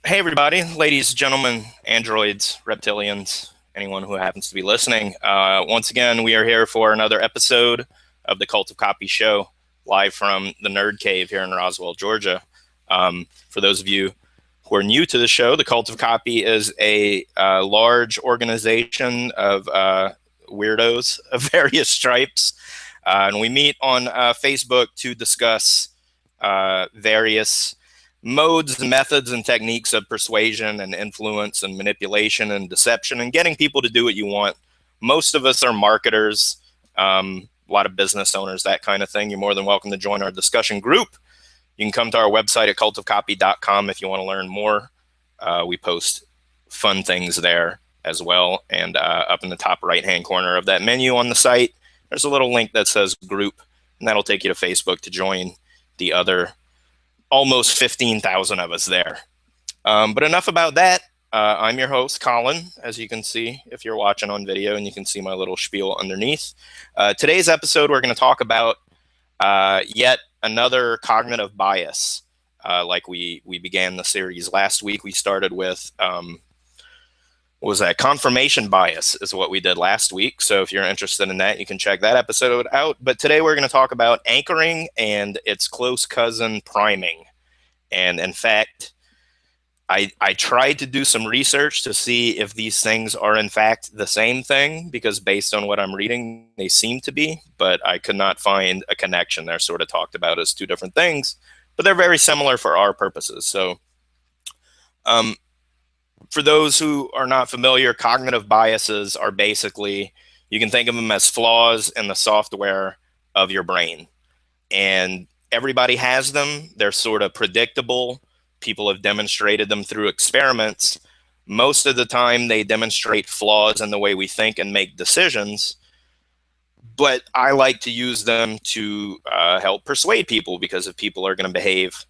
Hey, everybody, ladies, gentlemen, androids, reptilians, anyone who happens to be listening. Once again, we are here for another episode of the Cult of Copy show, live from the Nerd Cave here in Roswell, Georgia. For those of you who are new to the show, the Cult of Copy is a large organization of weirdos of various stripes. And we meet on Facebook to discuss various modes, methods, and techniques of persuasion and influence and manipulation and deception and getting people to do what you want. Most of us are marketers, a lot of business owners, that kind of thing. You're more than welcome to join our discussion group. You can come to our website at cultofcopy.com if you want to learn more. We post fun things there as well. And up in the top right-hand corner of that menu on the site, there's a little link that says group, and that'll take you to Facebook to join the other almost 15,000 of us there. But enough about that. I'm your host, Colin, as you can see if you're watching on video, and you can see my little spiel underneath. Today's episode, we're going to talk about yet another cognitive bias. Like we began the series last week, we started with what was that? Confirmation bias is what we did last week. So if you're interested in that, you can check that episode out. But today we're going to talk about anchoring and its close cousin, priming. And in fact, I tried to do some research to see if these things are in fact the same thing, because based on what I'm reading, they seem to be, but I could not find a connection. They're sort of talked about as two different things, but they're very similar for our purposes. So for those who are not familiar, cognitive biases are basically, you can think of them as flaws in the software of your brain. And everybody has them. They're sort of predictable. People have demonstrated them through experiments. Most of the time, they demonstrate flaws in the way we think and make decisions. But I like to use them to help persuade people, because if people are going to behave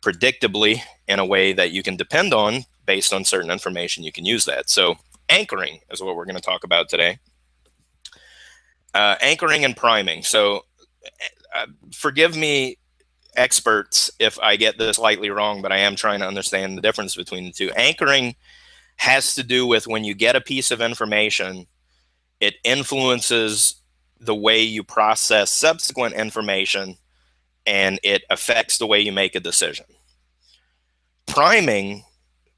predictably in a way that you can depend on based on certain information, you can use that. So anchoring is what we're going to talk about today. Anchoring and priming. So forgive me, experts, if I get this slightly wrong, but I am trying to understand the difference between the two. Anchoring has to do with when you get a piece of information, it influences the way you process subsequent information, and it affects the way you make a decision. Priming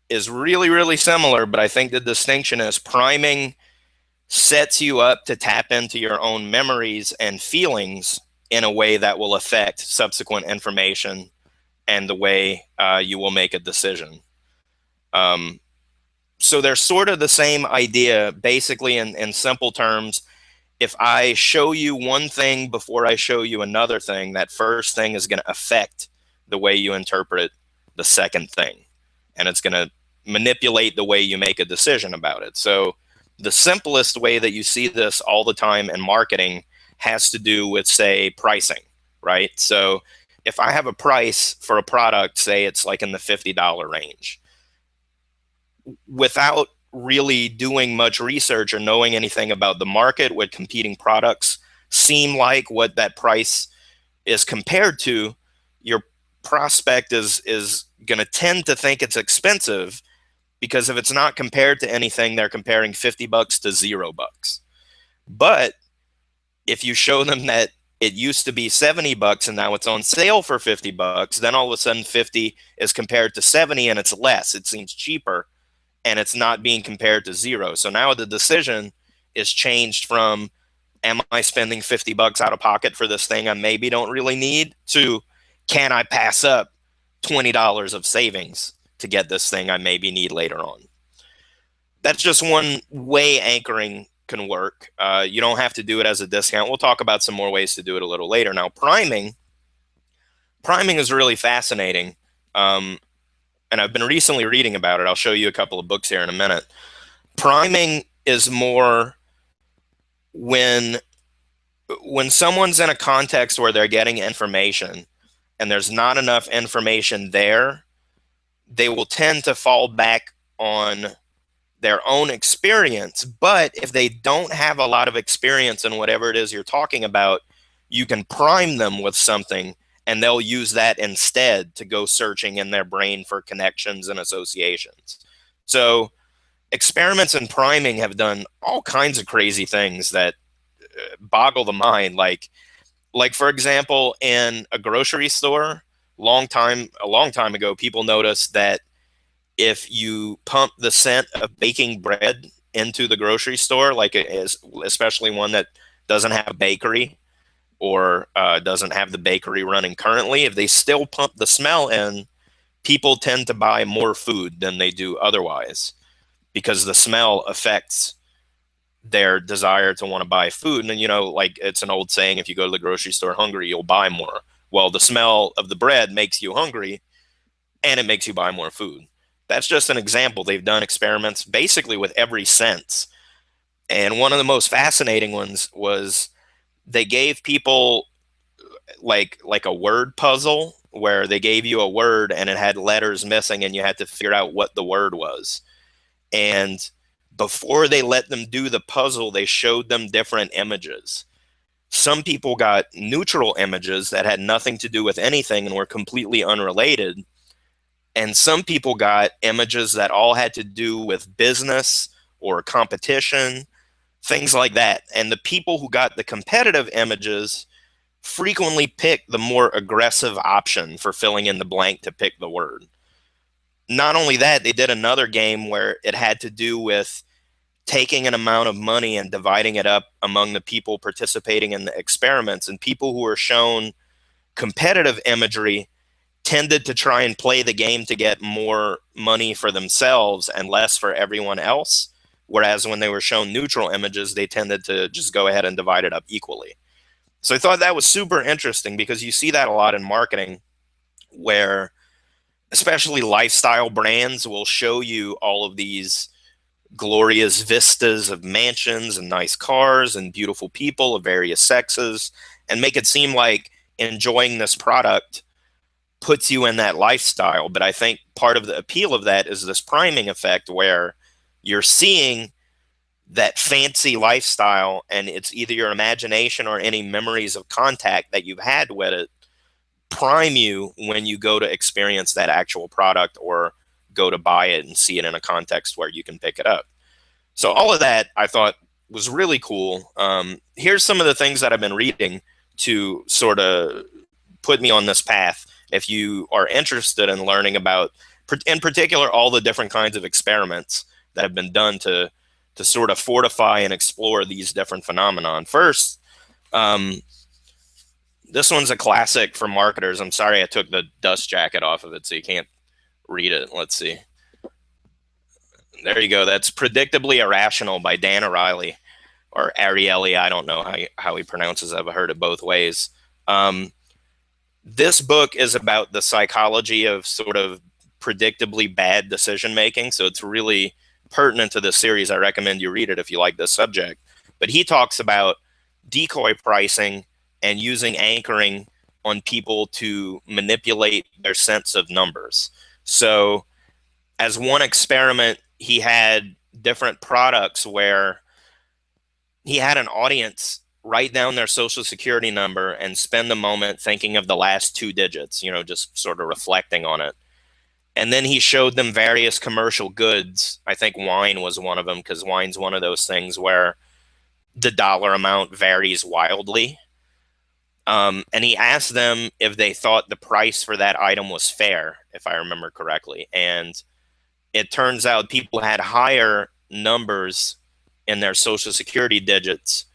is really, really similar, but I think the distinction is priming sets you up to tap into your own memories and feelings in a way that will affect subsequent information and the way you will make a decision. So they're sort of the same idea, basically, in simple terms. If I show you one thing before I show you another thing, that first thing is going to affect the way you interpret the second thing. And it's going to manipulate the way you make a decision about it. So the simplest way that you see this all the time in marketing has to do with, say, pricing, right? So if I have a price for a product, say it's like in the $50 range, without really doing much research or knowing anything about the market, what competing products seem like, what that price is compared to, your prospect is going to tend to think it's expensive, because if it's not compared to anything, they're comparing $50 to $0. But if you show them that it used to be $70 and now it's on sale for $50, then all of a sudden 50 is compared to 70 and it's less. It seems cheaper, and it's not being compared to zero. So now the decision is changed from, am I spending $50 out of pocket for this thing I maybe don't really need, to, can I pass up $20 of savings to get this thing I maybe need later on? That's just one way anchoring can work. You don't have to do it as a discount. We'll talk about some more ways to do it a little later. Now, priming is really fascinating. And I've been recently reading about it. I'll show you a couple of books here in a minute. Priming is more when someone's in a context where they're getting information and there's not enough information there, they will tend to fall back on their own experience. But if they don't have a lot of experience in whatever it is you're talking about, you can prime them with something and they'll use that instead to go searching in their brain for connections and associations. So experiments in priming have done all kinds of crazy things that boggle the mind. Like for example, in a grocery store, a long time ago, people noticed that if you pump the scent of baking bread into the grocery store, like it is, especially one that doesn't have a bakery or doesn't have the bakery running currently, if they still pump the smell in, people tend to buy more food than they do otherwise because the smell affects their desire to want to buy food. And, like it's an old saying, if you go to the grocery store hungry, you'll buy more. Well, the smell of the bread makes you hungry and it makes you buy more food. That's just an example. They've done experiments basically with every sense. And one of the most fascinating ones was they gave people like a word puzzle where they gave you a word and it had letters missing and you had to figure out what the word was. And before they let them do the puzzle, they showed them different images. Some people got neutral images that had nothing to do with anything and were completely unrelated. And some people got images that all had to do with business or competition, things like that. And the people who got the competitive images frequently picked the more aggressive option for filling in the blank to pick the word. Not only that, they did another game where it had to do with taking an amount of money and dividing it up among the people participating in the experiments. And people who were shown competitive imagery tended to try and play the game to get more money for themselves and less for everyone else. Whereas when they were shown neutral images, they tended to just go ahead and divide it up equally. So I thought that was super interesting because you see that a lot in marketing where especially lifestyle brands will show you all of these glorious vistas of mansions and nice cars and beautiful people of various sexes and make it seem like enjoying this product puts you in that lifestyle. But I think part of the appeal of that is this priming effect where you're seeing that fancy lifestyle and it's either your imagination or any memories of contact that you've had with it prime you when you go to experience that actual product or go to buy it and see it in a context where you can pick it up. So all of that I thought was really cool. Here's some of the things that I've been reading to sort of put me on this path. If you are interested in learning about, in particular, all the different kinds of experiments that have been done to sort of fortify and explore these different phenomenon. First, this one's a classic for marketers. I'm sorry I took the dust jacket off of it so you can't read it. Let's see. There you go. That's Predictably Irrational by Dan Ariely, or Ariely. I don't know how he pronounces it. I've heard it both ways. This book is about the psychology of sort of predictably bad decision making. So it's really pertinent to this series. I recommend you read it if you like this subject. But he talks about decoy pricing and using anchoring on people to manipulate their sense of numbers. So as one experiment, he had different products where he had an audience write down their social security number and spend a moment thinking of the last two digits, just sort of reflecting on it. And then he showed them various commercial goods. I think wine was one of them because wine's one of those things where the dollar amount varies wildly. And he asked them if they thought the price for that item was fair, if I remember correctly. And it turns out people had higher numbers in their social security digits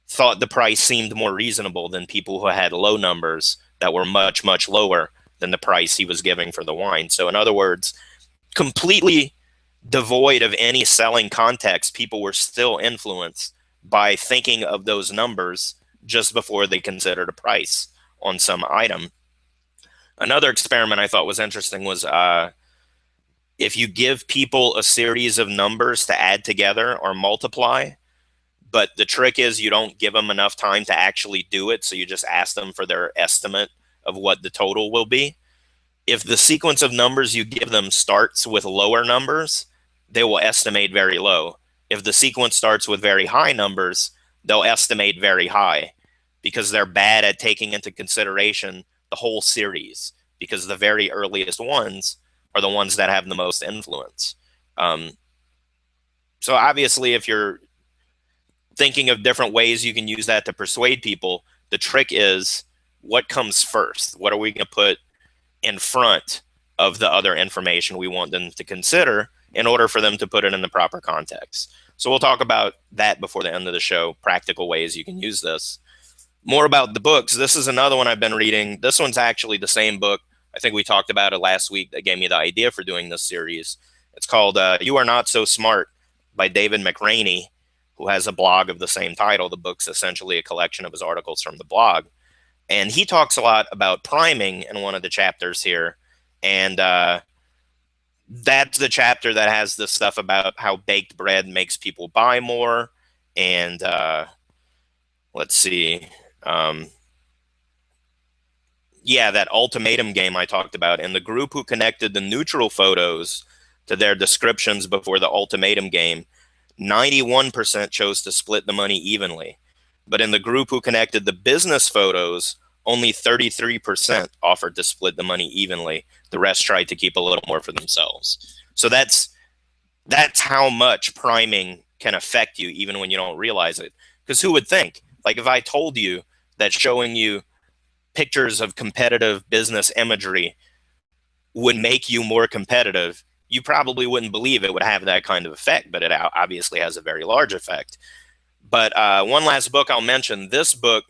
thought the price seemed more reasonable than people who had low numbers that were much, much lower than the price he was giving for the wine. So in other words, completely devoid of any selling context, people were still influenced by thinking of those numbers just before they considered a price on some item. Another experiment I thought was interesting was if you give people a series of numbers to add together or multiply, but the trick is you don't give them enough time to actually do it, so you just ask them for their estimate of what the total will be. If the sequence of numbers you give them starts with lower numbers, they will estimate very low. If the sequence starts with very high numbers, they'll estimate very high because they're bad at taking into consideration the whole series, because the very earliest ones are the ones that have the most influence. Um, so obviously, if you're thinking of different ways you can use that to persuade people, the trick is what comes first? What are we going to put in front of the other information we want them to consider in order for them to put it in the proper context? So we'll talk about that before the end of the show, practical ways you can use this. More about the books. This is another one I've been reading. This one's actually the same book. I think we talked about it last week that gave me the idea for doing this series. It's called You Are Not So Smart by David McRaney, who has a blog of the same title. The book's essentially a collection of his articles from the blog. And he talks a lot about priming in one of the chapters here. And that's the chapter that has this stuff about how baked bread makes people buy more. And let's see. Yeah, that ultimatum game I talked about. And the group who connected the neutral photos to their descriptions before the ultimatum game, 91% chose to split the money evenly. But in the group who connected the business photos, only 33% offered to split the money evenly. The rest tried to keep a little more for themselves. So that's how much priming can affect you, even when you don't realize it. Because who would think? Like if I told you that showing you pictures of competitive business imagery would make you more competitive, you probably wouldn't believe it would have that kind of effect, but it obviously has a very large effect. But one last book I'll mention, this book,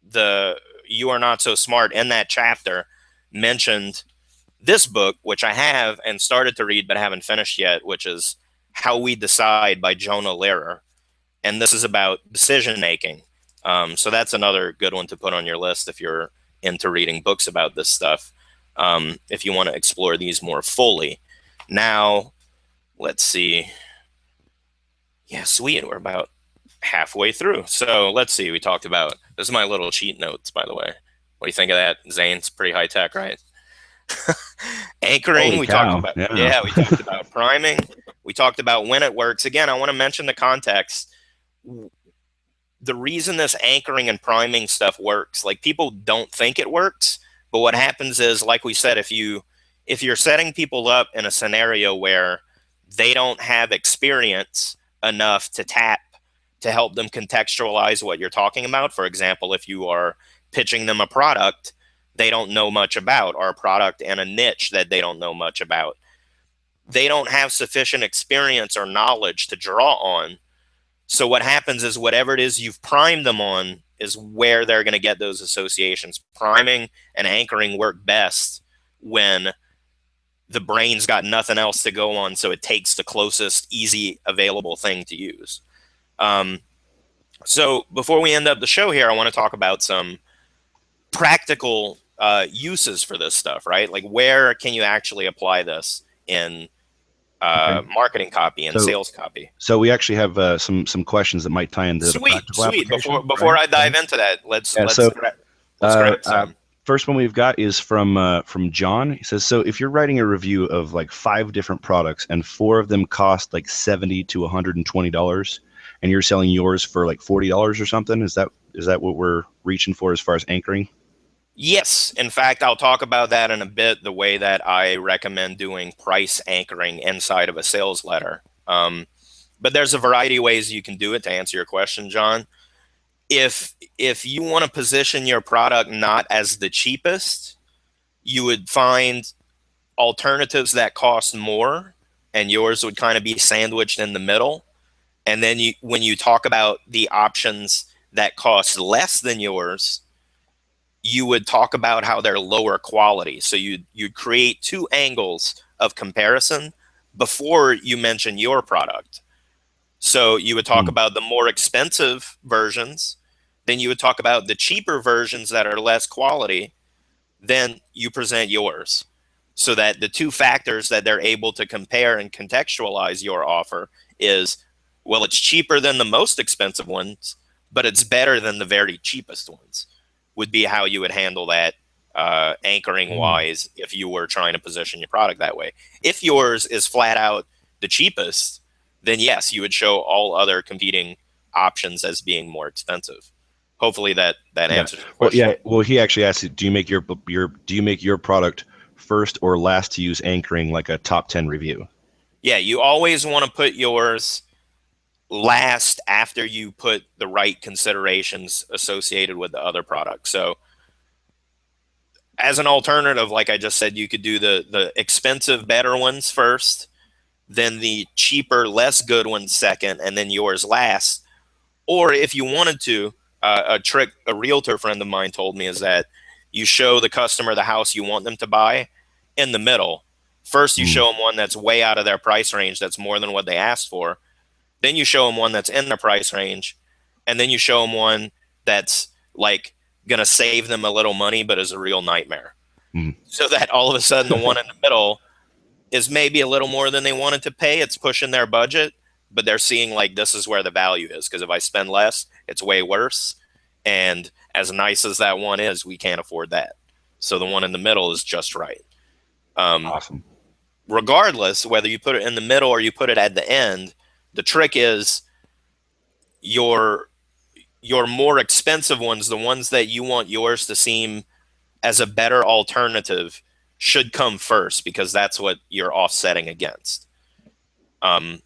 the You Are Not So Smart, in that chapter mentioned this book, which I have and started to read but haven't finished yet, which is How We Decide by Jonah Lehrer. And this is about decision making. So that's another good one to put on your list if you're into reading books about this stuff, if you want to explore these more fully. Now, let's see. Yeah, sweet. We're about halfway through. So let's see. We talked about, this is my little cheat notes, by the way. What do you think of that, Zane? It's pretty high tech, right? Anchoring, we talked about. Yeah, we talked about priming. We talked about when it works. Again, I want to mention the context. The reason this anchoring and priming stuff works, like people don't think it works, but what happens is, like we said, if you're setting people up in a scenario where they don't have experience enough to tap to help them contextualize what you're talking about. For example, if you are pitching them a product they don't know much about, or a product and a niche that they don't know much about, they don't have sufficient experience or knowledge to draw on. So what happens is whatever it is you've primed them on is where they're going to get those associations. Priming and anchoring work best when the brain's got nothing else to go on, so it takes the closest, easy, available thing to use. So before we end up the show here, I want to talk about some practical uses for this stuff, right? Like where can you actually apply this in marketing copy and sales copy? So we actually have some questions that might tie into the practical application. Before I dive into that, let's grab some. First one we've got is from John. He says, so if you're writing a review of like 5 different products and 4 of them cost like $70 to $120 and you're selling yours for like $40 or something, is that what we're reaching for as far as anchoring? Yes. In fact, I'll talk about that in a bit, the way that I recommend doing price anchoring inside of a sales letter. But there's a variety of ways you can do it to answer your question, John. If you want to position your product not as the cheapest, you would find alternatives that cost more, and yours would kind of be sandwiched in the middle. And then when you talk about the options that cost less than yours, you would talk about how they're lower quality. So you'd create 2 angles of comparison before you mention your product. So you would talk about the more expensive versions, then you would talk about the cheaper versions that are less quality, then you present yours. So that the 2 factors that they're able to compare and contextualize your offer is, well, it's cheaper than the most expensive ones, but it's better than the very cheapest ones, would be how you would handle that anchoring wise if you were trying to position your product that way. If yours is flat out the cheapest, then yes, you would show all other competing options as being more expensive. hopefully that Yeah. answers your Well, question. yeah. Well, he actually asked, do you make your product first or last to use anchoring, like a top 10 review? Yeah, you always want to put yours last after you put the right considerations associated with the other product. So as an alternative, like I just said, you could do the expensive, better ones first, then the cheaper, less good ones second, and then yours last. Or if you wanted to, a trick a realtor friend of mine told me is that you show the customer the house you want them to buy in the middle. First, you Mm, show them one that's way out of their price range, that's more than what they asked for. Then you show them one that's in their price range, and then you show them one that's like gonna save them a little money, but is a real nightmare. mm. So that all of a sudden, the one in the middle is maybe a little more than they wanted to pay. It's pushing their budget, but they're seeing like this is where the value is. Because if I spend less, it's way worse. And as nice as that one is, we can't afford that. So the one in the middle is just right. Um, Awesome. Regardless, whether you put it in the middle or you put it at the end, the trick is your your more expensive ones, the ones that you want yours to seem as a better alternative, should come first because that's what you're offsetting against. Um,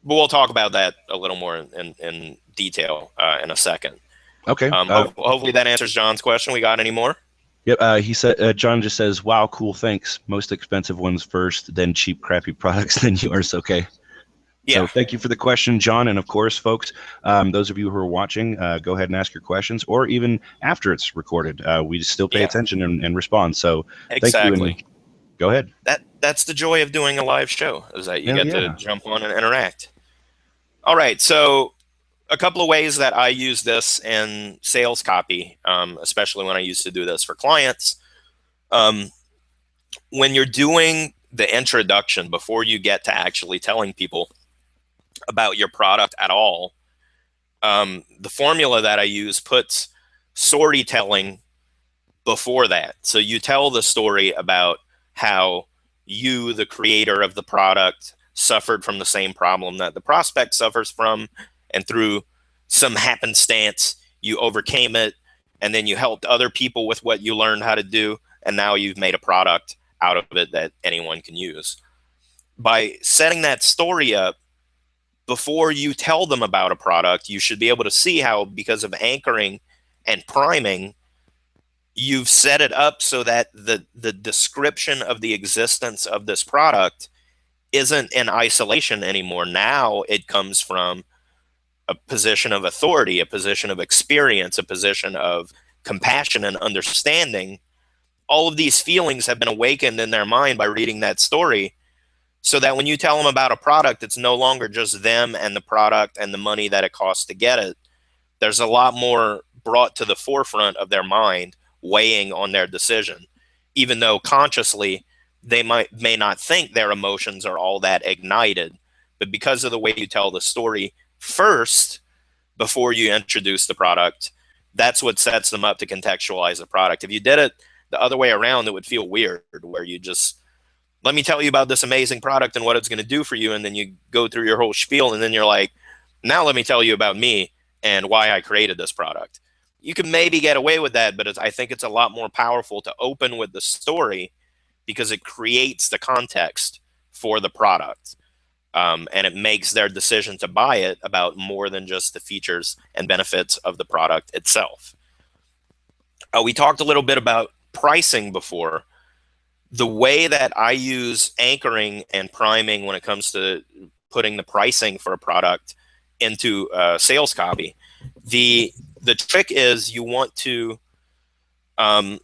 but we'll talk about that a little more in detail in a second. Okay. Hopefully that answers John's question. We got any more? Yep. He said, John just says, "Wow, cool, thanks. Most expensive ones first, then cheap, crappy products, then yours." Okay. So Yeah, thank you for the question, John. And of course, folks, those of you who are watching, go ahead and ask your questions, or even after it's recorded, we still pay yeah, attention and respond. So thank you, and exactly. go ahead. That's the joy of doing a live show is that you Hell get to yeah. jump on and interact. All right, so a couple of ways that I use this in sales copy, especially when I used to do this for clients. Um, when you're doing the introduction before you get to actually telling people about your product at all, the formula that I use puts storytelling before that. So you tell the story about how you, the creator of the product, suffered from the same problem that the prospect suffers from, and through some happenstance, you overcame it, and then you helped other people with what you learned how to do, and now you've made a product out of it that anyone can use. By setting that story up before you tell them about a product, you should be able to see how, because of anchoring and priming, you've set it up so that the description of the existence of this product isn't in isolation anymore. Now it comes from a position of authority, a position of experience, a position of compassion and understanding. All of these feelings have been awakened in their mind by reading that story, so that when you tell them about a product, it's no longer just them and the product and the money that it costs to get it. There's a lot more brought to the forefront of their mind, weighing on their decision, even though consciously they may not think their emotions are all that ignited. But because of the way you tell the story first before you introduce the product, that's what sets them up to contextualize the product. If you did it the other way around, it would feel weird, where you just, let me tell you about this amazing product and what it's going to do for you, and then you go through your whole spiel, and then you're like, now let me tell you about me and why I created this product. You can maybe get away with that, but I think it's a lot more powerful to open with the story, because it creates the context for the product. And it makes their decision to buy it about more than just the features and benefits of the product itself. We talked a little bit about pricing before. The way that I use anchoring and priming when it comes to putting the pricing for a product into sales copy, the trick is you want to um,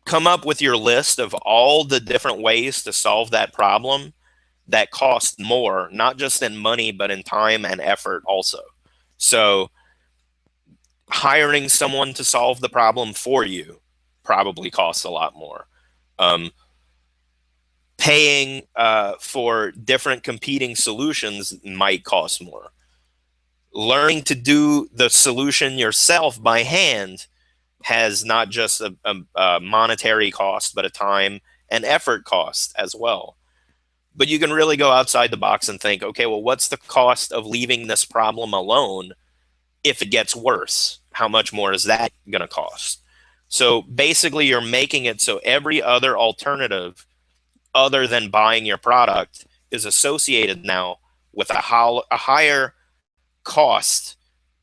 come up with your list of all the different ways to solve that problem that cost more, not just in money, but in time and effort also. So hiring someone to solve the problem for you probably costs a lot more. Um, Paying for different competing solutions might cost more. Learning to do the solution yourself by hand has not just a monetary cost, but a time and effort cost as well. But you can really go outside the box and think, okay, well, what's the cost of leaving this problem alone if it gets worse, how much more is that going to cost? So basically, you're making it so every other alternative other than buying your product is associated now with a higher cost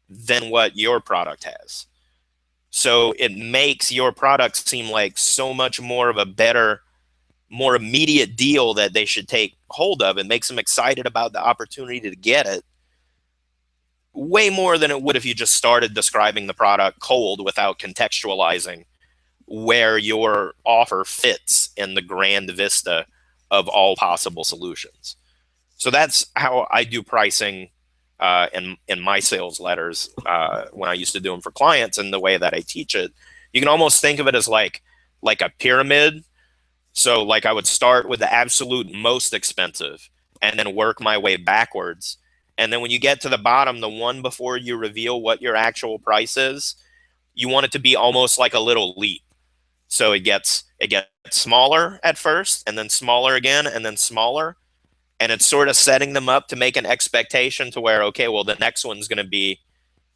than what your product has. So it makes your product seem like so much more of a better, more immediate deal that they should take hold of. It makes them excited about the opportunity to get it way more than it would if you just started describing the product cold without contextualizing where your offer fits in the grand vista of all possible solutions. So that's how I do pricing in my sales letters when I used to do them for clients, and the way that I teach it. You can almost think of it as like a pyramid. So like I would start with the absolute most expensive and then work my way backwards. And then when you get to the bottom, the one before you reveal what your actual price is, you want it to be almost like a little leap. So it gets smaller at first, and then smaller again, and then smaller, and it's sort of setting them up to make an expectation to where, okay, well, the next one's going to be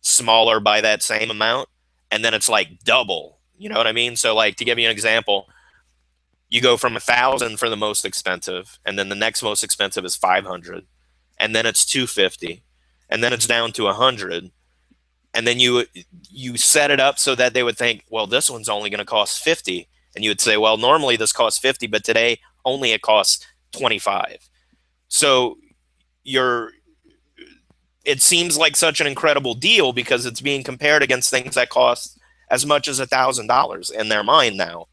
smaller by that same amount, and then it's like double. You know what I mean? So like, to give you an example, you go from 1,000 for the most expensive, and then the next most expensive is 500, and then it's 250, and then it's down to 100, and then you set it up so that they would think, well, this one's only going to cost 50, and you would say, well, normally this costs 50, but today only it costs 25. So you're it seems like such an incredible deal because it's being compared against things that cost as much as $1,000 in their mind now,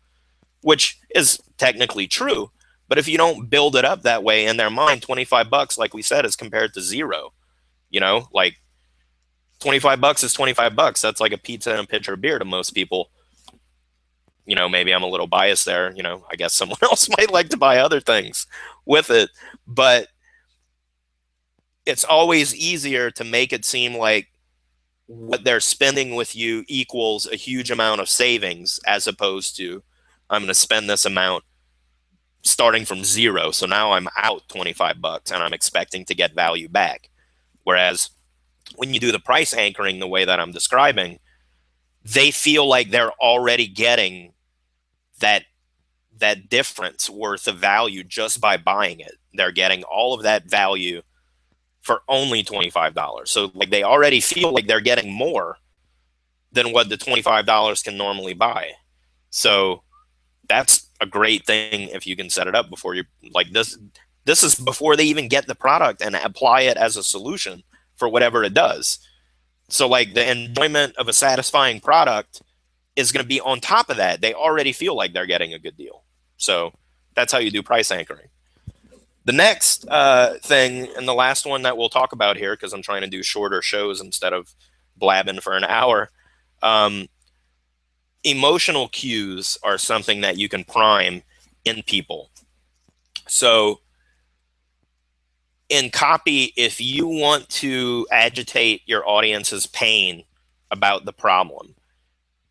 which is technically true. But if you don't build it up that way in their mind, 25 bucks, like we said, is compared to zero. Like 25 bucks is 25 bucks. That's like a pizza and a pitcher of beer to most people. Maybe I'm a little biased there. I guess someone else might like to buy other things with it, but it's always easier to make it seem like what they're spending with you equals a huge amount of savings, as opposed to, I'm going to spend this amount starting from zero. So now I'm out 25 bucks and I'm expecting to get value back. Whereas when you do the price anchoring the way that I'm describing, they feel like they're already getting that difference worth of value just by buying it. They're getting all of that value for only $25. So like they already feel like they're getting more than what the $25 can normally buy. So that's a great thing if you can set it up before you like this. This is before they even get the product and apply it as a solution for whatever it does. So like the enjoyment of a satisfying product is going to be on top of that. They already feel like they're getting a good deal. So that's how you do price anchoring. The next thing, and the last one that we'll talk about here, because I'm trying to do shorter shows instead of blabbing for an hour, emotional cues are something that you can prime in people. So in copy, if you want to agitate your audience's pain about the problem,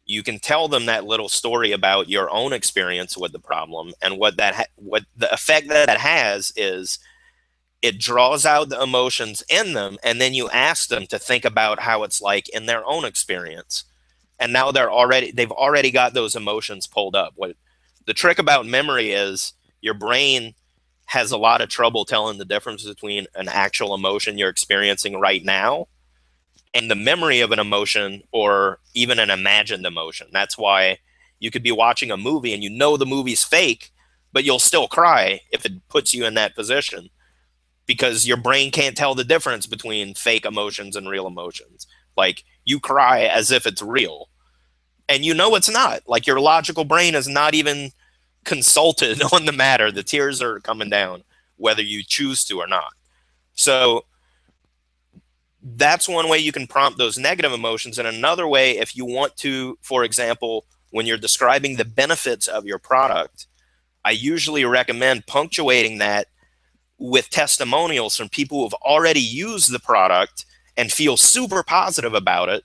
you can tell them that little story about your own experience with the problem, and what the effect that it has is it draws out the emotions in them, and then you ask them to think about how it's like in their own experience. And now they've already got those emotions pulled up. What the trick about memory is, your brain has a lot of trouble telling the difference between an actual emotion you're experiencing right now and the memory of an emotion, or even an imagined emotion. That's why you could be watching a movie and the movie's fake, but you'll still cry if it puts you in that position, because your brain can't tell the difference between fake emotions and real emotions. Like, you cry as if it's real, and it's not. Like, your logical brain is not even consulted on the matter. The tears are coming down whether you choose to or not. So that's one way you can prompt those negative emotions. And another way, if you want to, for example, when you're describing the benefits of your product, I usually recommend punctuating that with testimonials from people who have already used the product and feel super positive about it,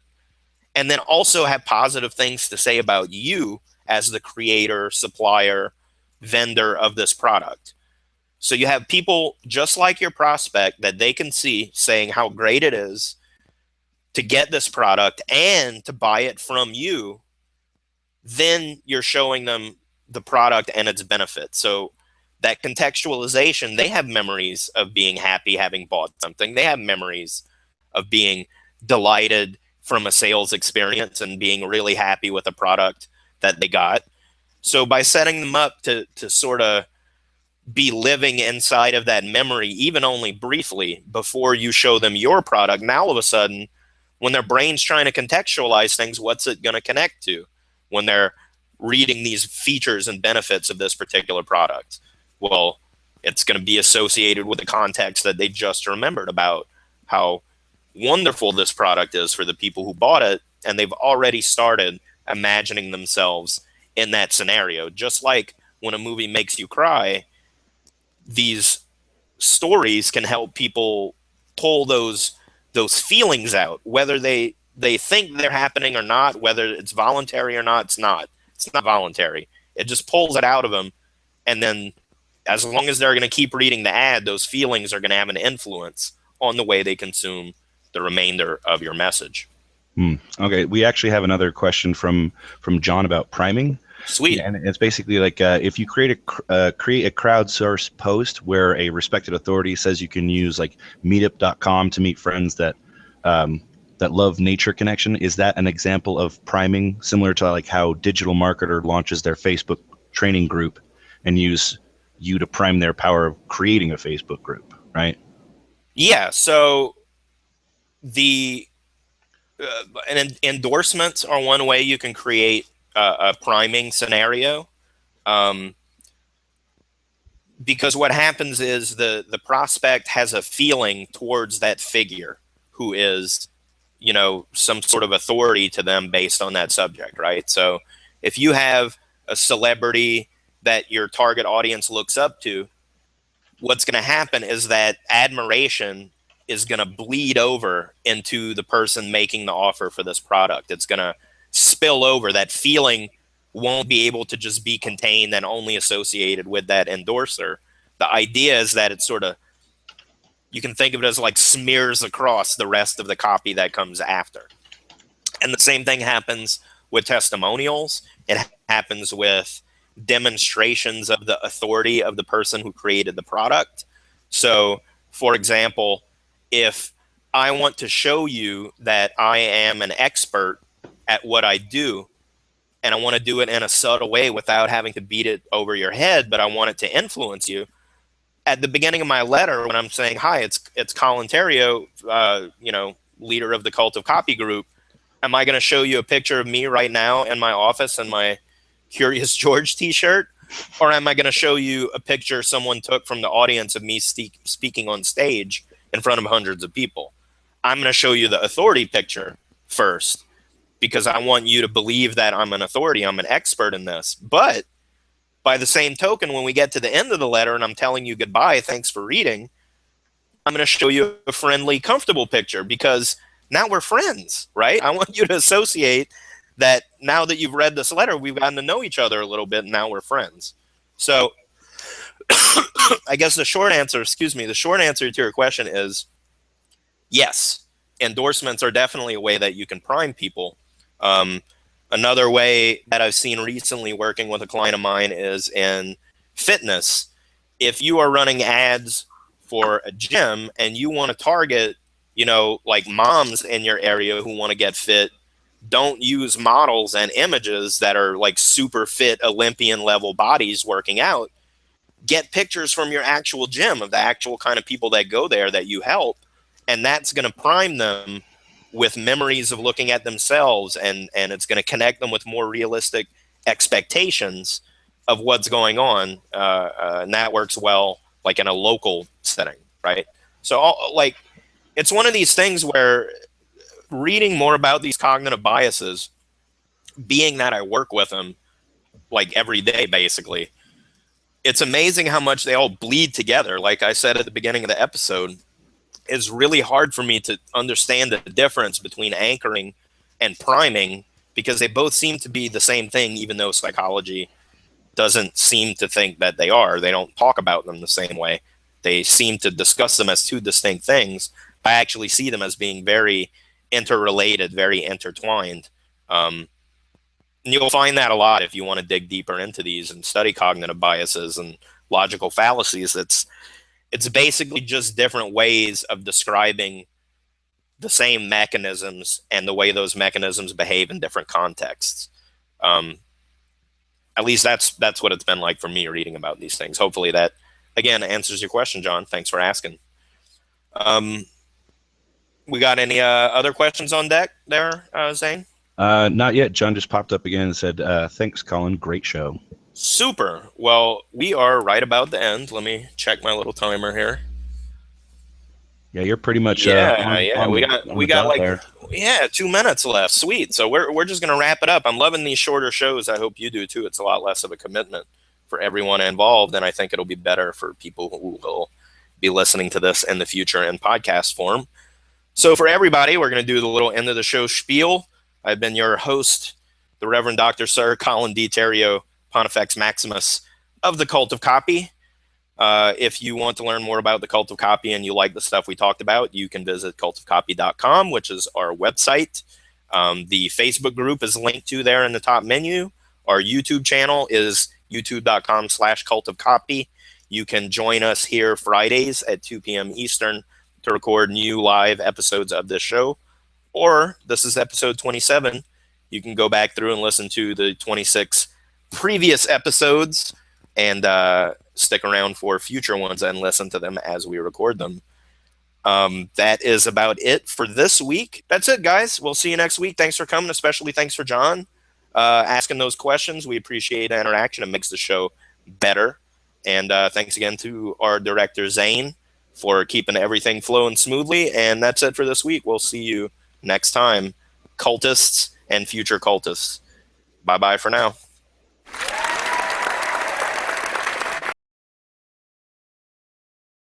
and then also have positive things to say about you as the creator, supplier, vendor of this product. So you have people just like your prospect that they can see saying how great it is, to get this product and to buy it from you, then you're showing them the product and its benefits. So that contextualization, they have memories of being happy having bought something. They have memories of being delighted from a sales experience and being really happy with a product that they got. So by setting them up to sort of be living inside of that memory, even only briefly, before you show them your product, now all of a sudden, when their brain's trying to contextualize things, what's it going to connect to when they're reading these features and benefits of this particular product? Well, it's going to be associated with the context that they just remembered about how wonderful this product is for the people who bought it, and they've already started imagining themselves in that scenario. Just like when a movie makes you cry, these stories can help people pull those feelings out, whether they think they're happening or not, whether it's voluntary or not. It's not voluntary. It just pulls it out of them, and then as long as they're going to keep reading the ad, those feelings are going to have an influence on the way they consume the remainder of your message. Okay, we actually have another question from John about priming. Sweet. Yeah, and it's basically like if you create a crowdsourced post where a respected authority says you can use like meetup.com to meet friends that that love nature connection, is that an example of priming, similar to like how digital marketer launches their Facebook training group and use you to prime their power of creating a Facebook group, right? Yeah. So the endorsements are one way you can create a priming scenario. Because what happens is the prospect has a feeling towards that figure who is, some sort of authority to them based on that subject, right? So if you have a celebrity that your target audience looks up to, what's going to happen is that admiration is going to bleed over into the person making the offer for this product. It's going to spill over. That feeling won't be able to just be contained and only associated with that endorser. The idea is that it's sort of, you can think of it as like smears across the rest of the copy that comes after. And the same thing happens with testimonials. It happens with demonstrations of the authority of the person who created the product. So, for example, if I want to show you that I am an expert at what I do, and I want to do it in a subtle way without having to beat it over your head, but I want it to influence you. At the beginning of my letter, when I'm saying, "Hi, it's Colin Terrio, leader of the Cult of Copy group," am I going to show you a picture of me right now in my office in my Curious George t-shirt? Or am I going to show you a picture someone took from the audience of me speaking on stage in front of hundreds of people? I'm going to show you the authority picture first, because I want you to believe that I'm an authority, I'm an expert in this. But by the same token, when we get to the end of the letter and I'm telling you goodbye, thanks for reading, I'm going to show you a friendly, comfortable picture, because now we're friends, right? I want you to associate that now that you've read this letter, we've gotten to know each other a little bit, and now we're friends. So I guess the short answer to your question is yes, endorsements are definitely a way that you can prime people. Another way that I've seen recently working with a client of mine is in fitness. If you are running ads for a gym and you want to target, like moms in your area who want to get fit, don't use models and images that are like super fit Olympian level bodies working out. Get pictures from your actual gym of the actual kind of people that go there that you help, and that's going to prime them with memories of looking at themselves, and it's going to connect them with more realistic expectations of what's going on, and that works well like in a local setting, right? So it's one of these things where reading more about these cognitive biases, being that I work with them like every day basically, it's amazing how much they all bleed together. Like I said at the beginning of the episode, it's really hard for me to understand the difference between anchoring and priming, because they both seem to be the same thing, even though psychology doesn't seem to think that they are. They don't talk about them the same way. They seem to discuss them as two distinct things. I actually see them as being very interrelated, very intertwined. And you'll find that a lot if you want to dig deeper into these and study cognitive biases and logical fallacies. It's basically just different ways of describing the same mechanisms and the way those mechanisms behave in different contexts. Um, at least that's what it's been like for me reading about these things. Hopefully that again answers your question, John. Thanks for asking. Um, we got any other questions on deck there, Zane? Not yet. John just popped up again and said, "Thanks, Colin. Great show." Super. Well, we are right about the end. Let me check my little timer here. Yeah, you're pretty much Yeah. We on the got dot like there. 2 minutes left. Sweet. So we're just gonna wrap it up. I'm loving these shorter shows. I hope you do too. It's a lot less of a commitment for everyone involved, and I think it'll be better for people who will be listening to this in the future in podcast form. So for everybody, we're gonna do the little end of the show spiel. I've been your host, the Reverend Dr. Sir Colin D. Terrio, Pontifex Maximus of the Cult of Copy. If you want to learn more about the Cult of Copy and you like the stuff we talked about, you can visit cultofcopy.com, which is our website. The Facebook group is linked to there in the top menu. Our YouTube channel is youtube.com/cultofcopy. You can join us here Fridays at 2 p.m. Eastern to record new live episodes of this show. Or this is episode 27. You can go back through and listen to the 26 previous episodes and stick around for future ones and listen to them as we record them. That is about it for this week. That's it, guys. We'll see you next week. Thanks for coming, especially thanks for John asking those questions. We appreciate the interaction. It makes the show better. And thanks again to our director, Zane, for keeping everything flowing smoothly. And that's it for this week. We'll see you next time, cultists and future cultists. Bye-bye for now.